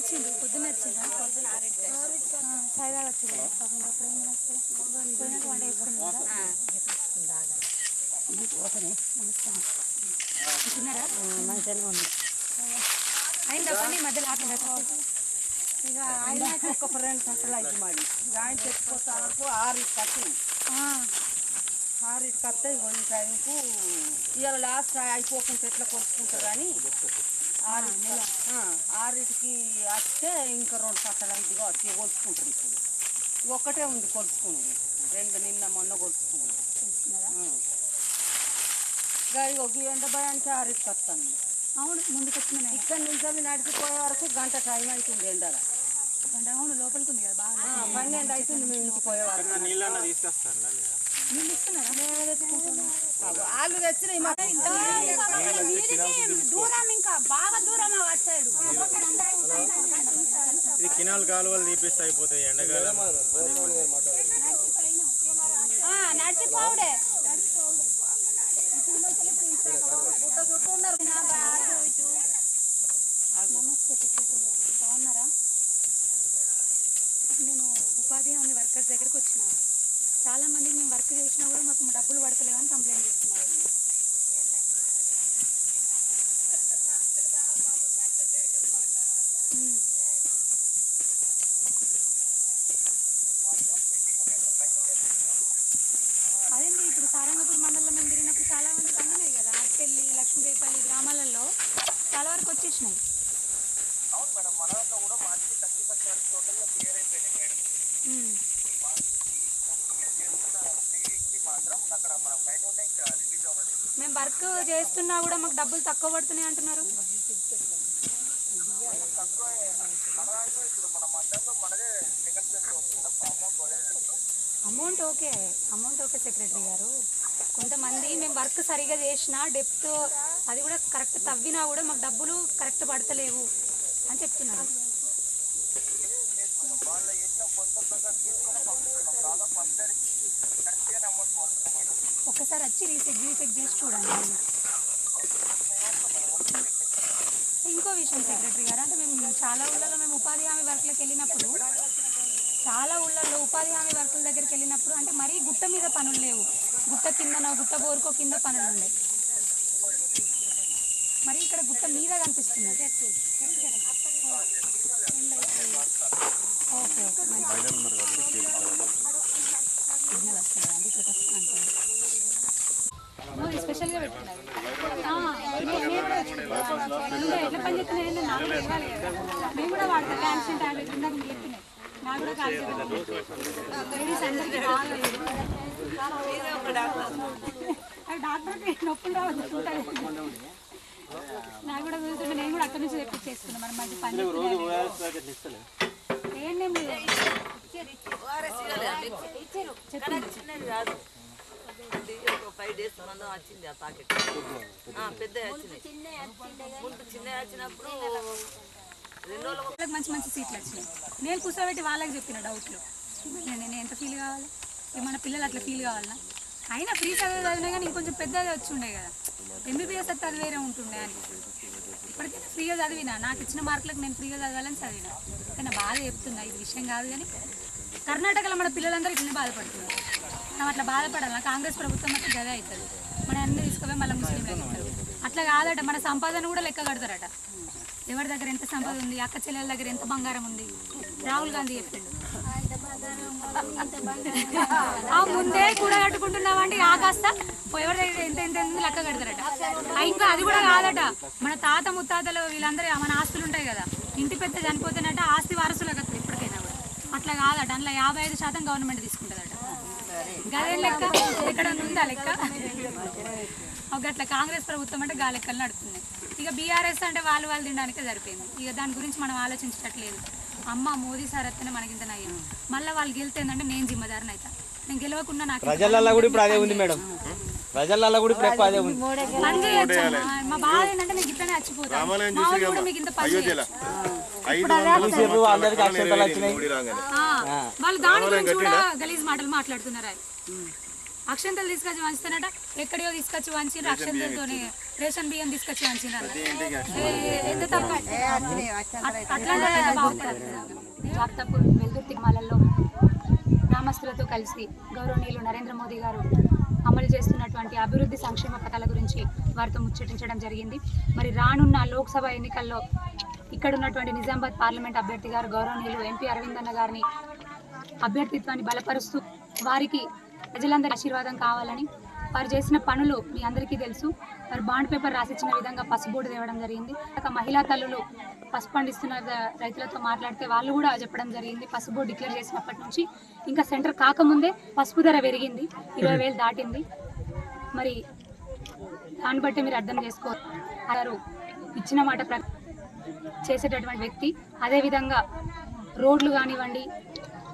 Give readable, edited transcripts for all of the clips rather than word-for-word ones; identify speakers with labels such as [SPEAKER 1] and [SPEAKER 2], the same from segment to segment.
[SPEAKER 1] వచ్చిండు పొద్దున్న వచ్చిందా సాయిదాగా వచ్చింది పోయినట్టు వంట వేసుకున్నారా తిన్నారా మంచిగానే ఉంది అయిందా పని మధ్యలో ఆపండి ఇక ఆయన ఒక్క ఫ్రెండ్స్ అసలు అయితే మాది ఇక ఆయన తెచ్చిపోతా వరకు 6 కట్టింది 6 కత్తాయి కొన్ని టైంకు ఇవాళ లాస్ట్ అయిపోకుండా ఎట్లా కొలుసుకుంటారు అని 6కి వస్తే ఇంకా 2 కట్టలు ఇదిగా వచ్చి కొలుసుకుంటారు ఇప్పుడు ఒక్కటే ఉంది కొలుసుకున్నది 2 నిన్న మొన్న కొలుసుకున్నది ఇక ఎండ భయానికి 6కి వస్తాను అవును ముందుకు వచ్చింది ఇక్కడ నుంచి అవి నడిచిపోయే వరకు గంట టైం అవుతుంది ఎండల గంట అవును లోపలికి ఉంది కదా బాగా 12 అవుతుంది మేము ఇంటికి పోయే వరకు నీళ్ళు ఇస్తున్నారా మేమే తెచ్చుకుంటున్నాం వాళ్ళు తెచ్చినాయి దూరం ఇంకా బాగా దూరం వచ్చాడు
[SPEAKER 2] ఇది కినాల్ కాలువలు తీపిస్తే అయిపోతాయి ఎండకాలం
[SPEAKER 1] నడిచిపోవుడే బాగున్నారా నేను ఉపాధి హామీ వర్కర్స్ దగ్గరికి వచ్చిన చాలా మందికి మేము వర్క్ చేసినా కూడా మాకు డబ్బులు పడతలేవని కంప్లైంట్ చేస్తున్నారు అదేంటి ఇప్పుడు సారంగపూర్ మండలంలో మేము తిరిగినప్పుడు చాలా మందికి అందినాయి కదా అట్పెల్లి లక్ష్మీదేపల్లి గ్రామాలలో చాలా వరకు వచ్చేసినాయి మేము వర్క్ చేస్తున్నా కూడా మాకు డబ్బులు తక్కువ పడుతున్నాయి అంటున్నారు అమౌంట్ ఓకే సెక్రటరీ గారు కొంతమంది మేము వర్క్ సరిగా చేసినా డెప్త్ అది కూడా కరెక్ట్ తవ్వినా కూడా మాకు డబ్బులు కరెక్ట్ పడతలేవు అని చెప్తున్నారు ఒకసారి వచ్చి రీచెక్ చేసి చూడండి ఇంకో విషయం సెక్రటరీ గారు అంటే మేము చాలా ఊళ్ళలో మేము ఉపాధి హామీ వర్క్లకు వెళ్ళినప్పుడు చాలా ఊళ్ళల్లో ఉపాధి హామీ వర్కుల దగ్గరికి వెళ్ళినప్పుడు అంటే మరీ గుట్ట మీద పనులు లేవు గుట్ట కిందనో గుట్ట బోరుకో కింద పనులు ఉండే మరి ఇక్కడ గుట్ట మీద కనిపిస్తుంది ఓకే స్పెషల్గా పెట్టుకున్నారు ఎట్లా పని చెప్తున్నాయి నాకు ఇవ్వాలి కదా మేము కూడా వాడతాం క్యాన్సర్ టాబ్లెట్ ఇందాక మీరు చెప్పినాయి నాకు కూడా లేడీస్ అందరికీ డాక్టర్కి నొప్పులు రావచ్చు నాకు కూడా కుదురుతుంటే నేను కూడా అక్కడి నుంచి తెప్పించేసుకున్నాను మరి మంచి పని ఏం లేదు
[SPEAKER 3] 5 days ముందు వచ్చింది ఆ ప్యాకెట్ పెద్ద ముందు చిన్న వచ్చినప్పుడు 2 రోజులు
[SPEAKER 1] మంచి మంచి సీట్లు వచ్చినాయి నేను కూర్చోబెట్టి వాళ్ళకి చెప్పిన డౌట్లు నేను ఎంత ఫీల్ కావాలి ఏమన్నా పిల్లలు అట్లా ఫీల్ కావాలన్నా అయినా ఫ్రీ చదివినా కానీ ఇంకొంచెం పెద్దగా వచ్చి ఉండే కదా ఎంబీబీఎస్ అయితే అది వేరే ఉంటుండే అని ఇప్పటికైనా ఫ్రీగా చదివినా నాకు ఇచ్చిన మార్కులకు నేను ఫ్రీగా చదవాలని చదివినా కానీ బాధ చెప్తున్నా ఇది విషయం కాదు కానీ కర్ణాటకలో మన పిల్లలందరూ ఇట్లనే బాధపడుతున్నారు మనం అట్లా బాధపడాలి కాంగ్రెస్ ప్రభుత్వం అయితే గదే అవుతుంది మన అన్ని తీసుకుపోయి మళ్ళీ ముస్లింలకు ఇస్తారు అట్లా కాదట మన సంపాదన కూడా లెక్క కడతారట ఎవరి దగ్గర ఎంత సంపద ఉంది అక్క చెల్లెల దగ్గర ఎంత బంగారం ఉంది రాహుల్ గాంధీ చెప్పిండు ముందే కూడా కట్టుకుంటున్నామంటే ఆ కాస్త ఎవరి దగ్గర ఎంత ఎంత లెక్క కడతారట ఇంకా అది కూడా కాదట మన తాత ముత్తాతలు వీళ్ళందరూ మన ఆస్తులు ఉంటాయి కదా ఇంటి పెద్ద చనిపోతున్నట్ట ఆస్తి వారసులకు వస్తుంది ఎప్పటికైనా కూడా అట్లా కాదట అందులో 55% గవర్నమెంట్ తీసుకుంటుందట గదే లెక్క ఎక్కడ ఉందా లెక్క అట్లా కాంగ్రెస్ ప్రభుత్వం అంటే గా లెక్కలు నడుపుతున్నాయి ఇక బీఆర్ఎస్ అంటే వాళ్ళు తినడానికే సరిపోయింది ఇక దాని గురించి మనం ఆలోచించట్లేదు అమ్మ మోదీ సార్ వస్తేనే మనకింత నయ్యం మళ్ళీ వాళ్ళు గెలితేందంటే నేను జిమ్మదారిని అవుతా నేను గెలవకుండా నాకు
[SPEAKER 4] ప్రజలలో కూడా ఇప్పుడు అదే ఉంది మేడం ప్రజలలో కూడా ఇప్పుడు ఎక్కువ అదే ఉంది
[SPEAKER 1] పని చేయొచ్చు మా బాధ ఏంటంటే నేను ఇట్లనే చచ్చిపోతాను మీకు ఇంత పని వాళ్ళు దాని గురించి కూడా గలీజ్ మాటలు మాట్లాడుతున్నారు అక్షంతలు తీసుకొచ్చి వంచుతారట, ఎక్కడియో తీసుకొచ్చి వంచి అక్షంతలతోనే రేషన్ బియ్యం తీసుకొచ్చి వంచినారు. ఎంత తప్పు అట్లా వార్తాపూర్ వెల్దుర్తి గ్రామాలలో గ్రామస్తులతో కలిసి గౌరవనీయులు నరేంద్ర మోదీ గారు అమలు చేస్తున్నటువంటి అభివృద్ధి సంక్షేమ పథకాల గురించి వారితో ముచ్చటించడం జరిగింది. మరి రానున్న లోక్సభ ఎన్నికల్లో ఇక్కడ ఉన్నటువంటి నిజామాబాద్ పార్లమెంట్ అభ్యర్థి గారు గౌరవనీయులు ఎంపీ అరవింద్ అన్న గారిని అభ్యర్థిత్వాన్ని బలపరుస్తూ వారికి ప్రజలందరి ఆశీర్వాదం కావాలని, వారు చేసిన పనులు మీ అందరికీ తెలుసు. వారు బాండ్ పేపర్ రాసిచ్చిన విధంగా పసుబోర్డు తేవడం జరిగింది. ఒక మహిళా తల్లులు పసుపు పండిస్తున్న రైతులతో మాట్లాడితే వాళ్ళు కూడా చెప్పడం జరిగింది, పసుబోర్డు డిక్లేర్ చేసినప్పటి నుంచి ఇంకా సెంటర్ కాకముందే పసుపు ధర పెరిగింది, 20,000 దాటింది. మరి దాన్ని బట్టి మీరు అర్థం చేసుకోవాలి, ఇచ్చిన మాట చేసేటటువంటి వ్యక్తి. అదేవిధంగా రోడ్లు కానివ్వండి,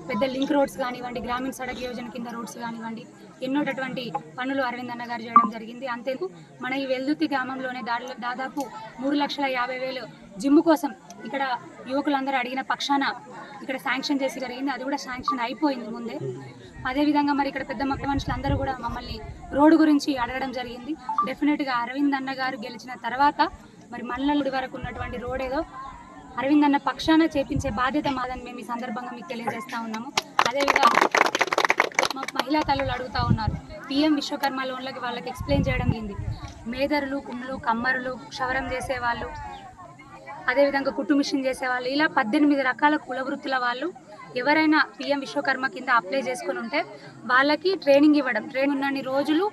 [SPEAKER 1] పెద్ద లింక్ రోడ్స్ కానివ్వండి, గ్రామీణ సడక్ యోజన కింద రోడ్స్ కానివ్వండి, ఎన్నోటటువంటి పనులు అరవింద్ అన్న గారు చేయడం జరిగింది. అంతేందుకు మన ఈ వెల్దుర్తి గ్రామంలోనే దాదాపు 3,50,000 జిమ్ కోసం ఇక్కడ యువకులందరూ అడిగిన పక్షాన ఇక్కడ శాంక్షన్ చేసి జరిగింది. అది కూడా శాంక్షన్ అయిపోయింది ముందే. అదేవిధంగా మరి ఇక్కడ పెద్ద మనుషులందరూ కూడా మమ్మల్ని రోడ్డు గురించి అడగడం జరిగింది. డెఫినెట్గా అరవింద్ అన్న గారు గెలిచిన తర్వాత మరి మల్లలుడి వరకు ఉన్నటువంటి రోడ్ ఏదో అరవింద్ అన్న పక్షాన చేపించే బాధ్యత మాదని మేము ఈ సందర్భంగా మీకు తెలియజేస్తూ ఉన్నాము. అదేవిధంగా మా మహిళా తల్లులు అడుగుతూ ఉన్నారు, పిఎం విశ్వకర్మ లోన్లకి వాళ్ళకి ఎక్స్ప్లెయిన్ చేయడం అయింది. మేదరులు, కుమ్ములు, కమ్మరులు, క్షవరం చేసేవాళ్ళు, అదేవిధంగా కుట్టు మిషన్ చేసేవాళ్ళు, ఇలా 18 రకాల కుల వృత్తుల వాళ్ళు ఎవరైనా పిఎం విశ్వకర్మ కింద అప్లై చేసుకుని ఉంటే వాళ్ళకి ట్రైనింగ్ ఇవ్వడం. ట్రైనింగ్ ఉన్నన్ని రోజులు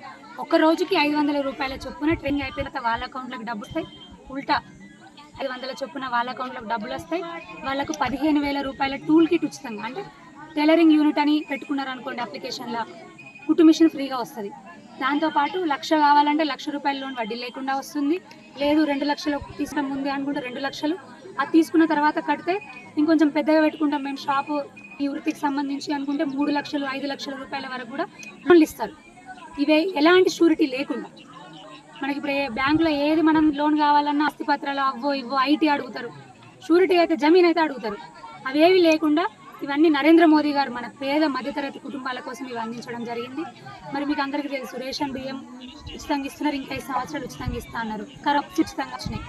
[SPEAKER 1] ఒక రోజుకి 500 రూపాయల చొప్పున ట్రైనింగ్ అయిపోయిన తర్వాత వాళ్ళ అకౌంట్లకు డబ్బులు వస్తాయి. ఉల్టా 500 చొప్పున వాళ్ళ అకౌంట్లకు డబ్బులు వస్తాయి. వాళ్ళకు 15,000 రూపాయల టూల్ కిట్ ఉచితంగా, అంటే టైలరింగ్ యూనిట్ అని పెట్టుకున్నారు అనుకోండి అప్లికేషన్లో, కుట్టు మిషన్ ఫ్రీగా వస్తుంది. దాంతోపాటు 1,00,000 కావాలంటే 1,00,000 రూపాయల లోన్ వడ్డీ లేకుండా వస్తుంది. లేదు 2 లక్షలు తీసుకుని ముందే అనుకుంటే 2 లక్షలు, అది తీసుకున్న తర్వాత కడితే ఇంకొంచెం పెద్దగా పెట్టుకుంటాం మేము షాపు ఈ వృత్తికి సంబంధించి అనుకుంటే 3 లక్షలు 5 లక్షల రూపాయల వరకు కూడా లోన్లు ఇస్తారు. ఇవే ఎలాంటి షూరిటీ లేకుండా. మనకి ఇప్పుడు బ్యాంకులో ఏది మనం లోన్ కావాలన్నా ఆస్తిపత్రాలు అవ్వో ఇవ్వో ఐటీ అడుగుతారు, షూరిటీ అయితే జమీన్ అయితే అడుగుతారు. అవేవి లేకుండా ఇవన్నీ నరేంద్ర మోదీ గారు మన పేద మధ్యతరగతి కుటుంబాల కోసం ఇవి అందించడం జరిగింది. మరి మీకు అందరికీ తెలుసు, రేషన్ బియ్యం ఉచితంగా ఇస్తున్నారు, ఇంకా 5 సంవత్సరాలు ఉచితంగా ఇస్తా అన్నారు, కరెక్ట్ ఉచితంగా వచ్చినాయి.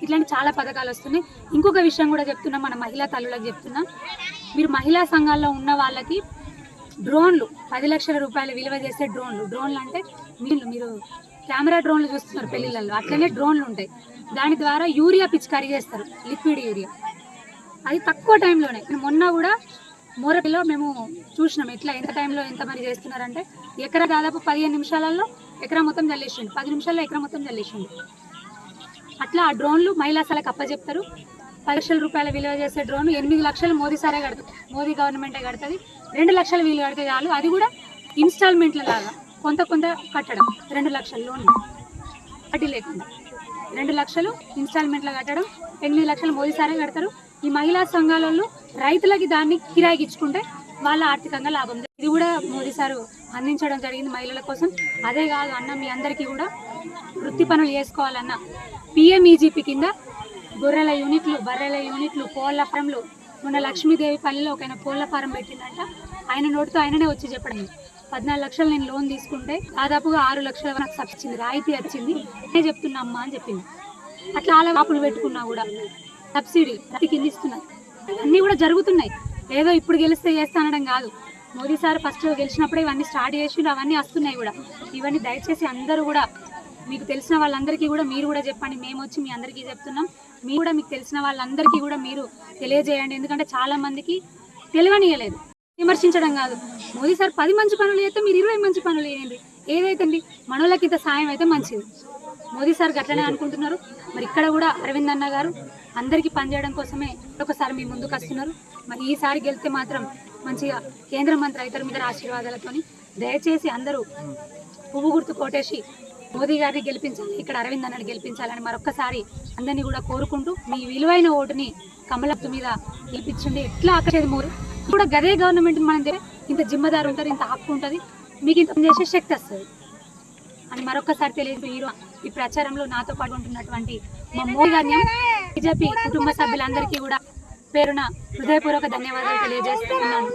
[SPEAKER 1] ఇట్లాంటి చాలా పథకాలు వస్తున్నాయి. ఇంకొక విషయం కూడా చెప్తున్నా, మన మహిళా తల్లులకు చెప్తున్నా, మీరు మహిళా సంఘాల్లో ఉన్న వాళ్ళకి డ్రోన్లు 10 లక్షల రూపాయలు విలువ చేసే డ్రోన్లు అంటే మీరు కెమెరా డ్రోన్లు చూస్తున్నారు పెళ్లిళ్ళల్లో, అట్లనే డ్రోన్లు ఉంటాయి. దాని ద్వారా యూరియా పిచికారీ చేస్తారు, లిక్విడ్ యూరియా. అది తక్కువ టైంలోనే. మొన్న కూడా మోరపిలో మేము చూసినాం ఎట్లా ఎంత టైంలో ఎంత మరి చేస్తున్నారంటే, ఎకరా దాదాపు 15 నిమిషాలలో ఎకరా మొత్తం చల్లేసిండు, 10 నిమిషాల్లో ఎకరా మొత్తం చల్లేసిండు. అట్లా ఆ డ్రోన్లు మహిళా శాలకు అప్పచెప్తారు. 10 లక్షల రూపాయల విలువ చేసే డ్రోన్ 8 లక్షలు మోదీ సారే కడుతుంది, మోదీ గవర్నమెంటే కడుతుంది. 2 లక్షలు వీలు కడితే చాలు, అది కూడా ఇన్స్టాల్మెంట్ల లాగా కొంత కట్టడం. 2 లక్షల లోన్లు వడ్డీ లేకుండా 2 లక్షలు ఇన్స్టాల్మెంట్లో కట్టడం, 8 లక్షలు మోదీ సారే కడతారు. ఈ మహిళా సంఘాలలో రైతులకి దాన్ని కిరాయికి ఇచ్చుకుంటే వాళ్ళ ఆర్థికంగా లాభం. ఇది కూడా మోదీ సారు అందించడం జరిగింది మహిళల కోసం. అదే కాదు అన్న, మీ అందరికీ కూడా వృత్తి పనులు చేసుకోవాలన్న పిఎంఈజీపీ కింద గొర్రెల యూనిట్లు, బర్రెల యూనిట్లు, కోళ్ళ ఫారంలు. మొన్న లక్ష్మీదేవి పల్లిలో ఒక ఆయన కోళ్ళ ఫారం పెట్టిందంట, ఆయన నోటితో ఆయననే వచ్చి చెప్పడం, 14 లక్షలు నేను లోన్ తీసుకుంటే దాదాపుగా 6 లక్షల నాకు సబ్సిడీ రాయితీ వచ్చింది, నేను చెప్తున్నా అమ్మా అని చెప్పింది. అట్లా అలా ఆపులు పెట్టుకున్నా కూడా సబ్సిడీ కింద ఇస్తున్నారు. అన్నీ కూడా జరుగుతున్నాయి. ఏదో ఇప్పుడు గెలిస్తే చేస్తానడం కాదు, మోదీ సార్ ఫస్ట్ గెలిచినప్పుడే ఇవన్నీ స్టార్ట్ చేసి అవన్నీ వస్తున్నాయి కూడా. ఇవన్నీ దయచేసి అందరూ కూడా, మీకు తెలిసిన వాళ్ళందరికీ కూడా మీరు కూడా చెప్పండి. మేము వచ్చి మీ అందరికీ చెప్తున్నాం, మీరు కూడా మీకు తెలిసిన వాళ్ళందరికీ కూడా మీరు తెలియజేయండి. ఎందుకంటే చాలా మందికి తెలియనియలేదు. విమర్శించడం కాదు, మోదీ సార్ 10 మంచి పనులు చేస్తే మీరు 20 మంచి పనులు చేయండి. ఏదైతే మనోళ్ళకి ఇంత సాయం అయితే మంచిది. మోదీ సార్ గట్లనే అనుకుంటున్నారు. మరి ఇక్కడ కూడా అరవింద్ అన్న గారు అందరికీ పనిచేయడం కోసమే ఒకసారి మీ ముందుకు వస్తున్నారు. మరి ఈసారి గెలిస్తే మాత్రం మంచిగా కేంద్ర మంత్రి అవుతారు మీ ఆశీర్వాదాలతోని. దయచేసి అందరూ పువ్వు గుర్తు కోటేసి మోదీ గారిని గెలిపించాలి, ఇక్కడ అరవింద్ అన్నని గెలిపించాలని మరొక్కసారి అందరినీ కూడా కోరుకుంటూ, మీ విలువైన ఓటుని కమలత్తు మీద గెలిపించండి. ఎట్లా అక్కడ మోరు కూడా గదే గవర్నమెంట్ మనం ఇంత జిమ్మదారు ఉంటారు, ఇంత హక్కు ఉంటుంది, మీకు ఇంత చేసే శక్తి వస్తుంది అని మరొకసారి తెలియదు. ఈ ప్రచారంలో నాతో పాటు ఉంటున్నటువంటి మా మోదీ గారిని, బీజేపీ కుటుంబ సభ్యులందరికీ కూడా పేరున హృదయపూర్వక ధన్యవాదాలు తెలియజేస్తున్నాను.